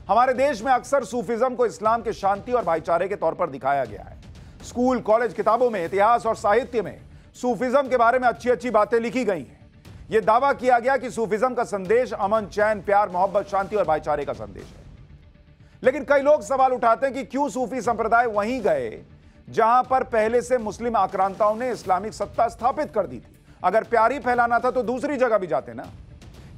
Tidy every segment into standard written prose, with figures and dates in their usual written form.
हमारे देश में अक्सर सूफिज्म को इस्लाम के शांति और भाईचारे के तौर पर दिखाया गया है। स्कूल, कॉलेज किताबों में, इतिहास और साहित्य में सूफिज्म के बारे में अच्छी अच्छी बातें लिखी गई हैं। यह दावा किया गया कि सूफिज्म का संदेश अमन, चैन, प्यार, मोहब्बत, शांति और भाईचारे का संदेश है। लेकिन कई लोग सवाल उठाते हैं कि क्यों सूफी संप्रदाय वहीं गए जहां पर पहले से मुस्लिम आक्रांताओं ने इस्लामिक सत्ता स्थापित कर दी थी। अगर प्यार ही फैलाना था तो दूसरी जगह भी जाते ना।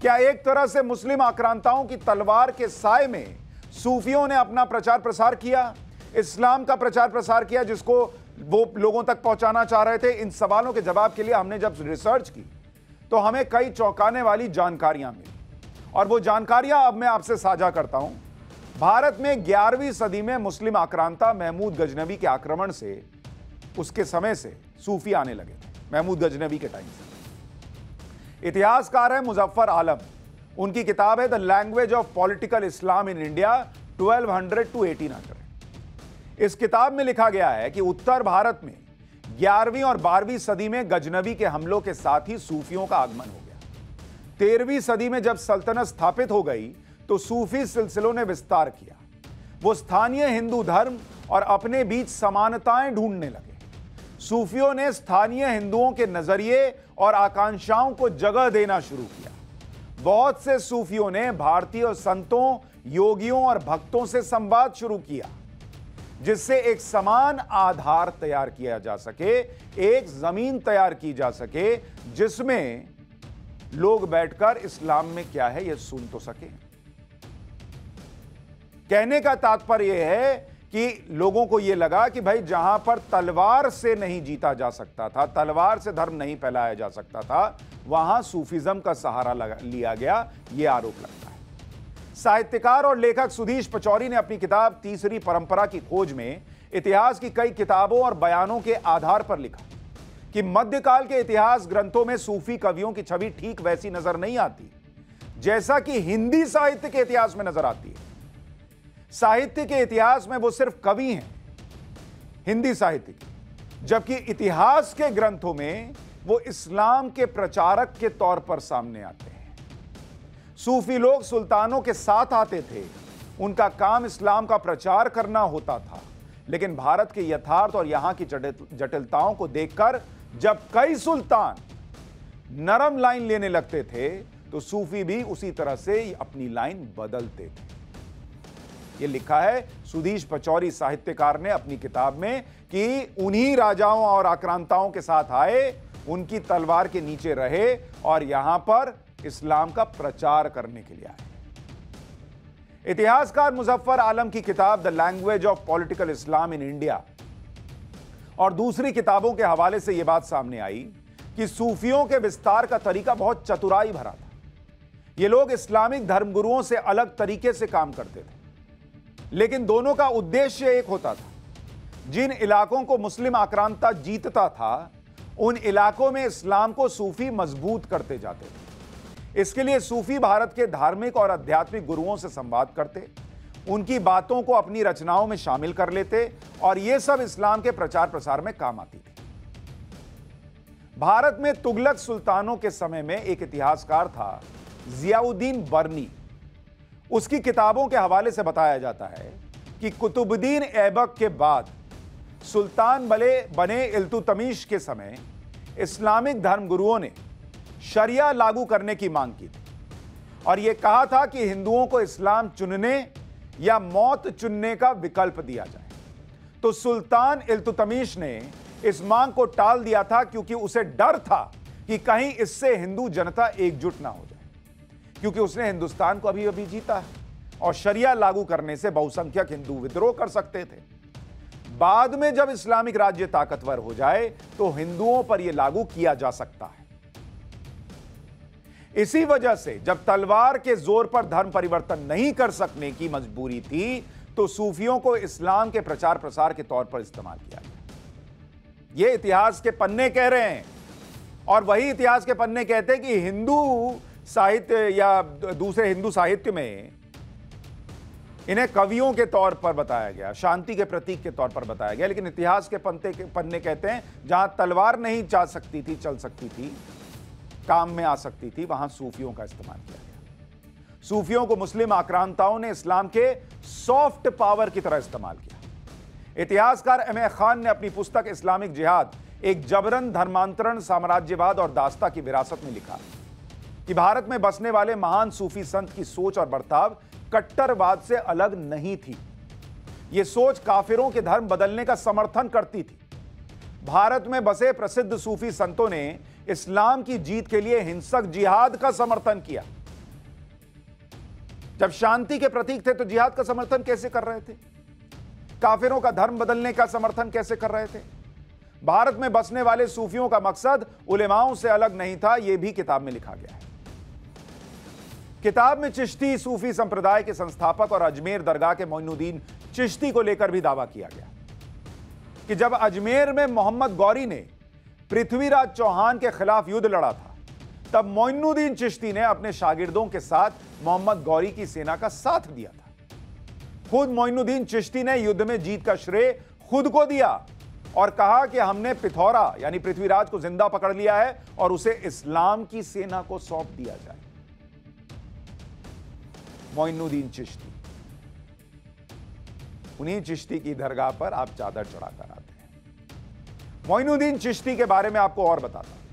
क्या एक तरह से मुस्लिम आक्रांताओं की तलवार के साए में सूफियों ने अपना प्रचार प्रसार किया, इस्लाम का प्रचार प्रसार किया, जिसको वो लोगों तक पहुंचाना चाह रहे थे? इन सवालों के जवाब के लिए हमने जब रिसर्च की तो हमें कई चौंकाने वाली जानकारियां मिली और वो जानकारियां अब मैं आपसे साझा करता हूं। भारत में 11वीं सदी में मुस्लिम आक्रांता महमूद गजनवी के आक्रमण से, उसके समय से सूफी आने लगे थे, महमूद गजनवी के टाइम से। इतिहासकार है मुजफ्फर आलम, उनकी किताब है the language of political Islam in India 1200 to 1800। इस किताब में लिखा गया है कि उत्तर भारत में 11वीं और 12वीं सदी में गजनवी के हमलों के साथ ही सूफियों का आगमन हो गया। 13वीं सदी में जब सल्तनत स्थापित हो गई तो सूफी सिलसिलों ने विस्तार किया। वो स्थानीय हिंदू धर्म और अपने बीच समानताएं ढूंढने लगे। सूफियों ने स्थानीय हिंदुओं के नजरिए और आकांक्षाओं को जगह देना शुरू किया। बहुत से सूफियों ने भारतीय संतों, योगियों और भक्तों से संवाद शुरू किया, जिससे एक समान आधार तैयार किया जा सके, एक जमीन तैयार की जा सके जिसमें लोग बैठकर इस्लाम में क्या है यह सुन तो सके। कहने का तात्पर्य यह है कि लोगों को यह लगा कि भाई जहां पर तलवार से नहीं जीता जा सकता था, तलवार से धर्म नहीं फैलाया जा सकता था, वहां सूफिज्म का सहारा लिया गया, यह आरोप लगता है। साहित्यकार और लेखक सुधीश पचौरी ने अपनी किताब तीसरी परंपरा की खोज में इतिहास की कई किताबों और बयानों के आधार पर लिखा कि मध्यकाल के इतिहास ग्रंथों में सूफी कवियों की छवि ठीक वैसी नजर नहीं आती जैसा कि हिंदी साहित्य के इतिहास में नजर आती है। साहित्य के इतिहास में वो सिर्फ कवि हैं, हिंदी साहित्य के, जबकि इतिहास के ग्रंथों में वो इस्लाम के प्रचारक के तौर पर सामने आते हैं। सूफी लोग सुल्तानों के साथ आते थे, उनका काम इस्लाम का प्रचार करना होता था। लेकिन भारत के यथार्थ और यहां की जटिलताओं को देखकर जब कई सुल्तान नरम लाइन लेने लगते थे तो सूफी भी उसी तरह से अपनी लाइन बदलते थे। यह लिखा है सुधीश पचौरी साहित्यकार ने अपनी किताब में कि उन्हीं राजाओं और आक्रांताओं के साथ आए, उनकी तलवार के नीचे रहे और यहां पर इस्लाम का प्रचार करने के लिए आए। इतिहासकार मुजफ्फर आलम की किताब the language of political Islam in India और दूसरी किताबों के हवाले से यह बात सामने आई कि सूफियों के विस्तार का तरीका बहुत चतुराई भरा था। ये लोग इस्लामिक धर्मगुरुओं से अलग तरीके से काम करते थे, लेकिन दोनों का उद्देश्य एक होता था। जिन इलाकों को मुस्लिम आक्रांता जीतता था, उन इलाकों में इस्लाम को सूफी मजबूत करते जाते थे। इसके लिए सूफी भारत के धार्मिक और आध्यात्मिक गुरुओं से संवाद करते, उनकी बातों को अपनी रचनाओं में शामिल कर लेते और यह सब इस्लाम के प्रचार प्रसार में काम आती थी। भारत में तुगलक सुल्तानों के समय में एक इतिहासकार था जियाउद्दीन बर्नी। उसकी किताबों के हवाले से बताया जाता है कि कुतुबुद्दीन ऐबक के बाद सुल्तान बने इल्तुतमिश के समय इस्लामिक धर्मगुरुओं ने शरिया लागू करने की मांग की थी और यह कहा था कि हिंदुओं को इस्लाम चुनने या मौत चुनने का विकल्प दिया जाए। तो सुल्तान इल्तुतमिश ने इस मांग को टाल दिया था क्योंकि उसे डर था कि कहीं इससे हिंदू जनता एकजुट ना हो जाए, क्योंकि उसने हिंदुस्तान को अभी जीता है और शरिया लागू करने से बहुसंख्यक हिंदू विद्रोह कर सकते थे। बाद में जब इस्लामिक राज्य ताकतवर हो जाए तो हिंदुओं पर यह लागू किया जा सकता है। इसी वजह से जब तलवार के जोर पर धर्म परिवर्तन नहीं कर सकने की मजबूरी थी तो सूफियों को इस्लाम के प्रचार प्रसार के तौर पर इस्तेमाल किया गया। यह इतिहास के पन्ने कह रहे हैं और वही इतिहास के पन्ने कहते हैं कि हिंदू साहित्य या दूसरे हिंदू साहित्य में इन्हें कवियों के तौर पर बताया गया, शांति के प्रतीक के तौर पर बताया गया। लेकिन इतिहास के पन्ने कहते हैं जहां तलवार नहीं चल सकती थी, काम में आ सकती थी, वहां सूफियों का इस्तेमाल किया गया। सूफियों को मुस्लिम आक्रांताओं ने इस्लाम के सॉफ्ट पावर की तरह इस्तेमाल किया। इतिहासकार एम.ए. खान ने अपनी पुस्तक इस्लामिक जिहाद, एक जबरन धर्मांतरण, साम्राज्यवाद और दास्ता की विरासत में लिखा कि भारत में बसने वाले महान सूफी संत की सोच और बर्ताव कट्टरवाद से अलग नहीं थी। यह सोच काफिरों के धर्म बदलने का समर्थन करती थी। भारत में बसे प्रसिद्ध सूफी संतों ने इस्लाम की जीत के लिए हिंसक जिहाद का समर्थन किया। जब शांति के प्रतीक थे तो जिहाद का समर्थन कैसे कर रहे थे? काफिरों का धर्म बदलने का समर्थन कैसे कर रहे थे? भारत में बसने वाले सूफियों का मकसद उलेमाओं से अलग नहीं था, यह भी किताब में लिखा गया है। किताब में चिश्ती सूफी संप्रदाय के संस्थापक और अजमेर दरगाह के मोइनुद्दीन चिश्ती को लेकर भी दावा किया गया कि जब अजमेर में मोहम्मद गौरी ने पृथ्वीराज चौहान के खिलाफ युद्ध लड़ा था, तब मोइनुद्दीन चिश्ती ने अपने शागिर्दों के साथ मोहम्मद गौरी की सेना का साथ दिया था। खुद मोइनुद्दीन चिश्ती ने युद्ध में जीत का श्रेय खुद को दिया और कहा कि हमने पिथौरा यानी पृथ्वीराज को जिंदा पकड़ लिया है और उसे इस्लाम की सेना को सौंप दिया जाए। मोइनुद्दीन चिश्ती, उन्हीं चिश्ती की दरगाह पर आप चादर चढ़ाकर आते हैं। मोइनुद्दीन चिश्ती के बारे में आपको और बताता हूं।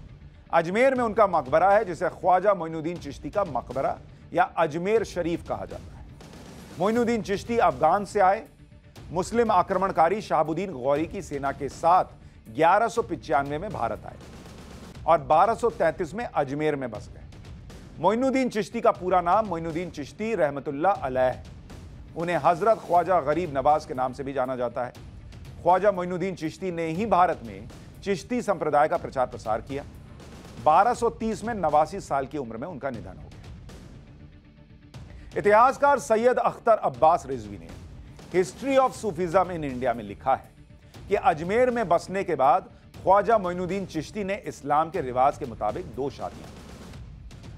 अजमेर में उनका मकबरा है जिसे ख्वाजा मोइनुद्दीन चिश्ती का मकबरा या अजमेर शरीफ कहा जाता है। मोइनुद्दीन चिश्ती अफगान से आए, मुस्लिम आक्रमणकारी शहाबुद्दीन गौरी की सेना के साथ 1195 में भारत आए और 1233 में अजमेर में बस गए। मोइनुद्दीन चिश्ती का पूरा नाम मोइनुद्दीन चिश्ती रहमतुल्लाह अलैह। उन्हें हजरत ख्वाजा गरीब नवाज के नाम से भी जाना जाता है। ख्वाजा मोइनुद्दीन चिश्ती ने ही भारत में चिश्ती संप्रदाय का प्रचार प्रसार किया। 1230 में 89 साल की उम्र में उनका निधन हो गया। इतिहासकार सैयद अख्तर अब्बास रिजवी ने history of Sufism in India में लिखा है कि अजमेर में बसने के बाद ख्वाजा मोइनुद्दीन चिश्ती ने इस्लाम के रिवाज के मुताबिक 2 शादियां की।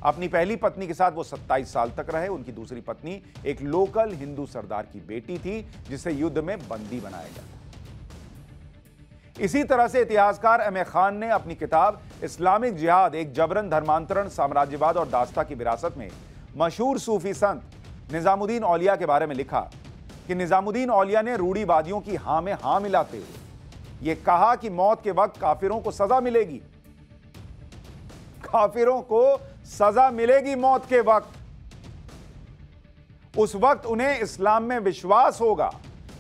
अपनी पहली पत्नी के साथ वो 27 साल तक रहे। उनकी दूसरी पत्नी एक लोकल हिंदू सरदार की बेटी थी जिसे युद्ध में बंदी बनाया गया था। इसी तरह से इतिहासकार एम.ए. खान ने अपनी किताब इस्लामिक जिहाद, एक जबरन धर्मांतरण, साम्राज्यवाद और दास्ता की विरासत में मशहूर सूफी संत निजामुद्दीन औलिया के बारे में लिखा कि निजामुद्दीन औलिया ने रूढ़िवादियों की हां में हां मिलाते हुए यह कहा कि मौत के वक्त काफिरों को सजा मिलेगी। काफिरों को सजा मिलेगी मौत के वक्त। उस वक्त उन्हें इस्लाम में विश्वास होगा,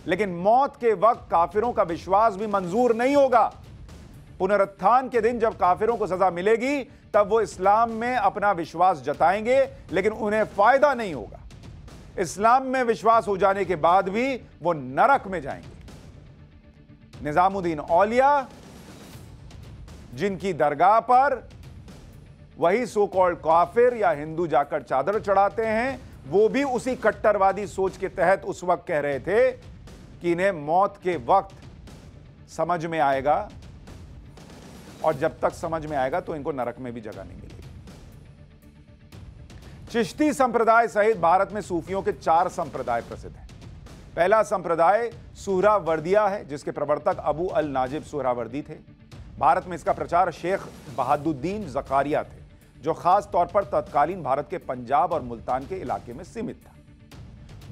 लेकिन मौत के वक्त काफिरों का विश्वास भी मंजूर नहीं होगा। पुनरुत्थान के दिन जब काफिरों को सजा मिलेगी तब वो इस्लाम में अपना विश्वास जताएंगे, लेकिन उन्हें फायदा नहीं होगा। इस्लाम में विश्वास हो जाने के बाद भी वो नरक में जाएंगे। निजामुद्दीन औलिया, जिनकी दरगाह पर वही सो कॉल्ड काफिर या हिंदू जाकर चादर चढ़ाते हैं, वो भी उसी कट्टरवादी सोच के तहत उस वक्त कह रहे थे कि इन्हें मौत के वक्त समझ में आएगा और जब तक समझ में आएगा तो इनको नरक में भी जगह नहीं मिलेगी। चिश्ती संप्रदाय सहित भारत में सूफियों के 4 संप्रदाय प्रसिद्ध हैं। पहला संप्रदाय सुहरावर्दिया है जिसके प्रवर्तक अबू अल नाजिब सुहरावर्दी थे। भारत में इसका प्रचार शेख बहादुद्दीन जकारिया थे जो खास तौर पर तत्कालीन भारत के पंजाब और मुल्तान के इलाके में सीमित था।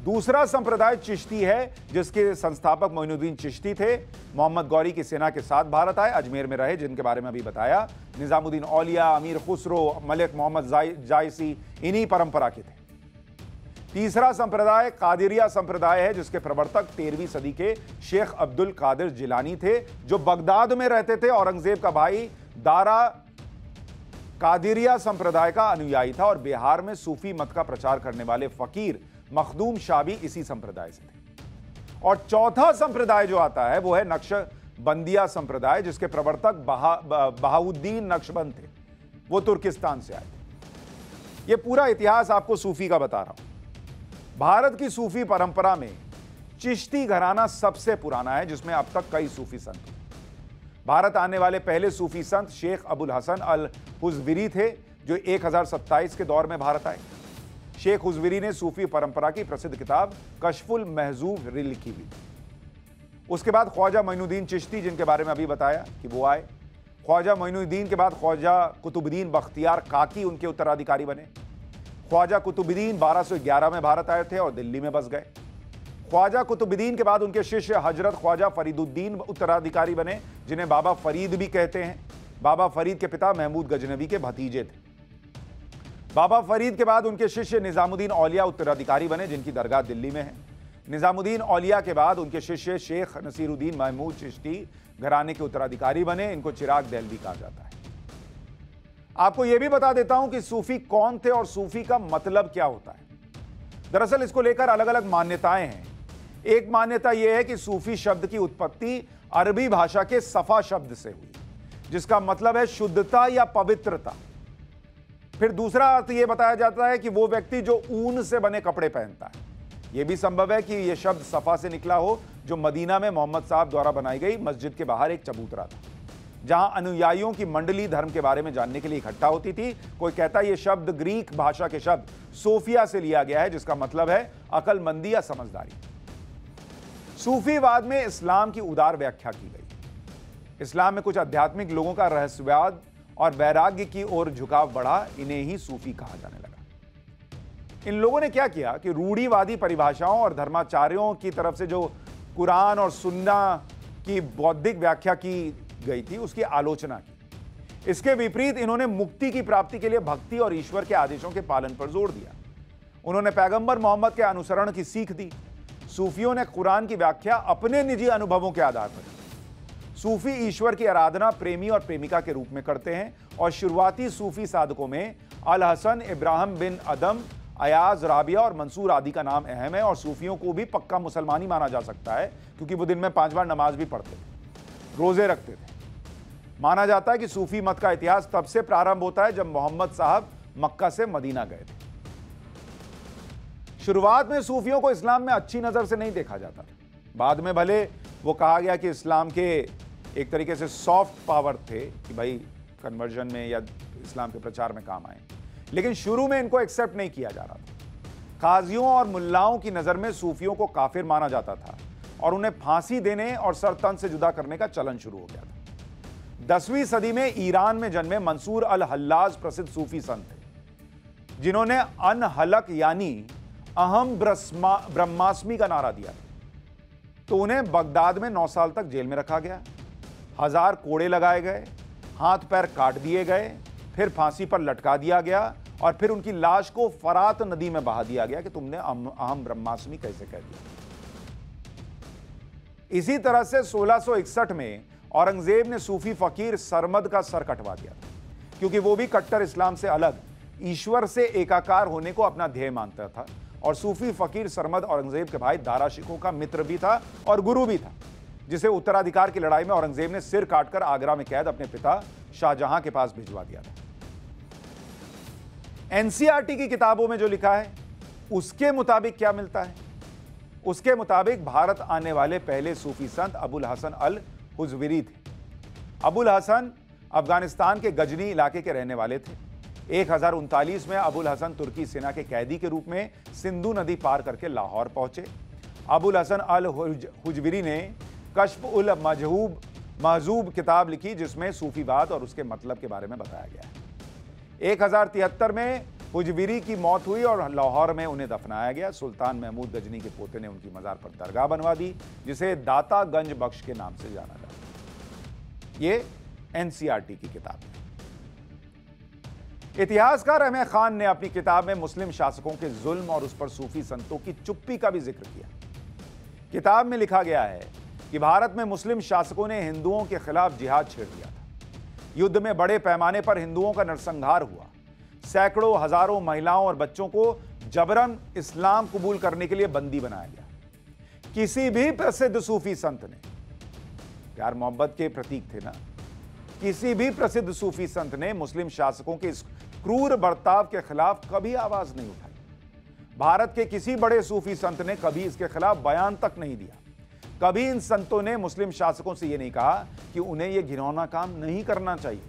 दूसरा संप्रदाय चिश्ती है जिसके संस्थापक मोइनुद्दीन चिश्ती थे। मोहम्मद गौरी की सेना के साथ भारत आए, अजमेर में रहे, जिनके बारे में अभी बताया। निजामुद्दीन औलिया, अमीर खुसरो, मलिक मोहम्मद जायसी इन्हीं परंपरा के थे। तीसरा संप्रदाय कादिरिया संप्रदाय है जिसके प्रवर्तक 13वीं सदी के शेख अब्दुल कादिर जिलानी थे जो बगदाद में रहते थे। औरंगजेब का भाई दारा कादिरिया संप्रदाय का अनुयायी था और बिहार में सूफी मत का प्रचार करने वाले फकीर मखदूम शाह भी इसी संप्रदाय से थे। और चौथा संप्रदाय जो आता है वो है नक्शबंदिया संप्रदाय जिसके प्रवर्तक बहाउद्दीन नक्शबंद थे। वो तुर्किस्तान से आए थे। ये पूरा इतिहास आपको सूफी का बता रहा हूं। भारत की सूफी परंपरा में चिश्ती घराना सबसे पुराना है जिसमें अब तक कई सूफी संत। भारत आने वाले पहले सूफी संत शेख अबुल हसन अल हुज़विरी थे जो 1027 के दौर में भारत आए। शेख हुज़विरी ने सूफी परंपरा की प्रसिद्ध किताब कशफुल महजूब लिखी हुई। उसके बाद ख्वाजा मोइनुद्दीन चिश्ती जिनके बारे में अभी बताया कि वो आए। ख्वाजा मोइनुद्दीन के बाद ख्वाजा कुतुबुद्दीन बख्तियार काकी उनके उत्तराधिकारी बने। ख्वाजा कुतुबुद्दीन 1211 में भारत आए थे और दिल्ली में बस गए। ख्वाजा कुतुबुद्दीन के बाद उनके शिष्य हजरत ख्वाजा फरीदुद्दीन उत्तराधिकारी बने, जिन्हें बाबा फरीद भी कहते हैं। बाबा फरीद के पिता महमूद गजनवी के भतीजे थे। बाबा फरीद के बाद उनके शिष्य निजामुद्दीन औलिया उत्तराधिकारी बने, जिनकी दरगाह दिल्ली में है। निजामुद्दीन औलिया के बाद उनके शिष्य शेख नसीरुद्दीन महमूद चिश्ती घराने के उत्तराधिकारी बने। इनको चिराग देहलवी कहा जाता है। आपको यह भी बता देता हूं कि सूफी कौन थे और सूफी का मतलब क्या होता है। दरअसल इसको लेकर अलग अलग मान्यताएं हैं। एक मान्यता यह है कि सूफी शब्द की उत्पत्ति अरबी भाषा के सफा शब्द से हुई, जिसका मतलब है शुद्धता या पवित्रता। फिर दूसरा अर्थ यह बताया जाता है कि वो व्यक्ति जो ऊन से बने कपड़े पहनता है। यह भी संभव है कि यह शब्द सफा से निकला हो, जो मदीना में मोहम्मद साहब द्वारा बनाई गई मस्जिद के बाहर एक चबूतरा था, जहां अनुयायियों की मंडली धर्म के बारे में जानने के लिए इकट्ठा होती थी। कोई कहता है यह शब्द ग्रीक भाषा के शब्द सोफिया से लिया गया है, जिसका मतलब है अकलमंदी या समझदारी। सूफीवाद में इस्लाम की उदार व्याख्या की गई। इस्लाम में कुछ आध्यात्मिक लोगों का रहस्यवाद और वैराग्य की ओर झुकाव बढ़ा। इन्हें ही सूफी कहा जाने लगा। इन लोगों ने क्या किया कि रूढ़िवादी परिभाषाओं और धर्माचार्यों की तरफ से जो कुरान और सुन्ना की बौद्धिक व्याख्या की गई थी, उसकी आलोचना की। इसके विपरीत इन्होंने मुक्ति की प्राप्ति के लिए भक्ति और ईश्वर के आदेशों के पालन पर जोर दिया। उन्होंने पैगंबर मोहम्मद के अनुसरण की सीख दी। सूफियों ने कुरान की व्याख्या अपने निजी अनुभवों के आधार पर की। सूफी ईश्वर की आराधना प्रेमी और प्रेमिका के रूप में करते हैं और शुरुआती सूफी साधकों में अल हसन, इब्राहिम बिन अदम, अयाज, राबिया और मंसूर आदि का नाम अहम है। और सूफियों को भी पक्का मुसलमानी माना जा सकता है, क्योंकि वो दिन में 5 बार नमाज भी पढ़ते थे, रोजे रखते थे। माना जाता है कि सूफी मत का इतिहास तब से प्रारंभ होता है जब मोहम्मद साहब मक्का से मदीना गए थे। शुरुआत में सूफियों को इस्लाम में अच्छी नजर से नहीं देखा जाता था। बाद में भले वो कहा गया कि इस्लाम के एक तरीके से सॉफ्ट पावर थे कि भाई कन्वर्जन में या इस्लाम के प्रचार में काम आए, लेकिन शुरू में इनको एक्सेप्ट नहीं किया जा रहा था। काजियों और मुल्लाओं की नजर में सूफियों को काफिर माना जाता था और उन्हें फांसी देने और सर तन से जुदा करने का चलन शुरू हो गया था। 10वीं सदी में ईरान में जन्मे मंसूर अल हल्लाज प्रसिद्ध सूफी संत थे, जिन्होंने अनहलक यानी अहम ब्रह्मास्मि का नारा दिया। तो उन्हें बगदाद में 9 साल तक जेल में रखा गया। 1000 कोड़े लगाए गए, हाथ पैर काट दिए गए, फिर फांसी पर लटका दिया गया और फिर उनकी लाश को फरात नदी में बहा दिया गया कि तुमने अहम ब्रह्मास्मि कैसे कह दिया। इसी तरह से 1661 में औरंगजेब ने सूफी फकीर सरमद का सर कटवा दिया, क्योंकि वो भी कट्टर इस्लाम से अलग ईश्वर से एकाकार होने को अपना ध्येय मानता था। और सूफी फकीर सरमद औरंगजेब के भाई दारा शिकोह का मित्र भी था और गुरु भी था, जिसे उत्तराधिकार की लड़ाई में औरंगजेब ने सिर काटकर आगरा में कैद अपने पिता शाहजहां के पास भिजवा दिया था। एनसीईआरटी की किताबों में जो लिखा है उसके मुताबिक क्या मिलता है? उसके मुताबिक भारत आने वाले पहले सूफी संत अबुल हसन अल हुजविरी थे। अबुल हसन अफगानिस्तान के गजनी इलाके के रहने वाले थे। 1039 में अबुल हसन तुर्की सेना के कैदी के रूप में सिंधु नदी पार करके लाहौर पहुंचे। अबुल हसन अल हुजविरी ने कश्फ उल महजूब किताब लिखी, जिसमें सूफीवाद और उसके मतलब के बारे में बताया गया है। 1073 में हुजविरी की मौत हुई और लाहौर में उन्हें दफनाया गया। सुल्तान महमूद गजनी के पोते ने उनकी मजार पर दरगाह बनवा दी, जिसे दाता गंज बख्श के नाम से जाना जाता है। ये एनसीईआरटी की किताब है। इतिहासकार अहमद खान ने अपनी किताब में मुस्लिम शासकों के जुल्म और उस पर सूफी संतों की चुप्पी का भी जिक्र किया। किताब में लिखा गया है कि भारत में मुस्लिम शासकों ने हिंदुओं के खिलाफ जिहाद छेड़ दिया था। युद्ध में बड़े पैमाने पर हिंदुओं का नरसंहार हुआ। सैकड़ों हजारों महिलाओं और बच्चों को जबरन इस्लाम कबूल करने के लिए बंदी बनाया गया। किसी भी प्रसिद्ध सूफी संत ने, प्यार मोहब्बत के प्रतीक थे ना, किसी भी प्रसिद्ध सूफी संत ने मुस्लिम शासकों के इस क्रूर बर्ताव के खिलाफ कभी आवाज नहीं उठाई। भारत के किसी बड़े सूफी संत ने कभी इसके खिलाफ बयान तक नहीं दिया। कभी इन संतों ने मुस्लिम शासकों से यह नहीं कहा कि उन्हें यह घिनौना काम नहीं करना चाहिए।